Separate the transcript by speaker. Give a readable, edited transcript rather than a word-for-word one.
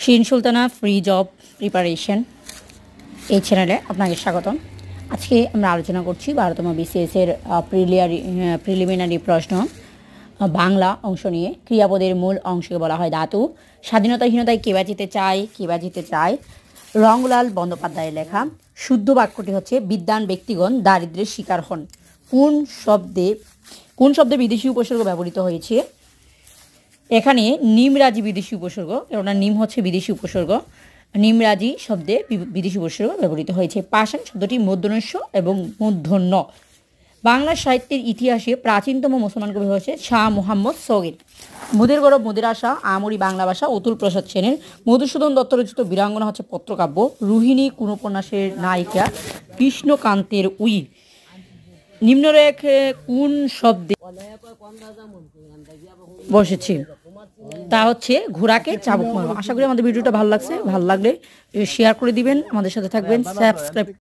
Speaker 1: Shirin Sultana free job preparation এই চ্যানেলে আপনাকে স্বাগতম। আজকে আমরা আলোচনা করছি 12তম BCS এর প্রিলিমিনারি প্রশ্ন বাংলা অংশ নিয়ে। ক্রিয়াপদের মূল অংশকে বলা হয় ধাতু। স্বাধীনতাহীনতায় কে বাজিতে চায় রঙ্গলাল বন্দ্যোপাধ্যায়ের লেখা। শুদ্ধ বাক্যটি হচ্ছে বিদ্বান ব্যক্তিগণ দারিদ্র্যের শিকার হন। কোন শব্দে বিদেশি উপসর্গ ব্যবহৃত হয়েছে? এখানে নিমরাজি বিদেশি উপসর্গ, কেননা নিম হচ্ছে বিদেশি উপসর্গ। নিমরাজি শব্দে বিদেশি উপসর্গ ব্যবহৃত হয়েছে। পাষাণ শব্দটি মূর্ধন্য এবং মূর্ধন্য। বাংলা সাহিত্যের ইতিহাসে প্রাচীনতম মুসলমান কবি হচ্ছে শাহ মোহাম্মদ শৌকির। মুদের গৌরব মুদের আশা, আমরি বাংলা ভাষা অতুল প্রসাদ সেনের। মধুসূদন দত্ত রচিত বীরাঙ্গনা হচ্ছে পত্রকাব্য। রোহিণী কোন উপন্যাসের নায়িকা? কৃষ্ণকান্তের উইল। নিম্নরেখে কোন শব্দে বসেছে? তা হচ্ছে ঘোড়াকে চাবুক মারো। আশা করি আমাদের ভিডিওটা ভালো লাগছে। ভালো লাগলে শেয়ার করে দিবেন, আমাদের সাথে থাকবেন, সাবস্ক্রাইব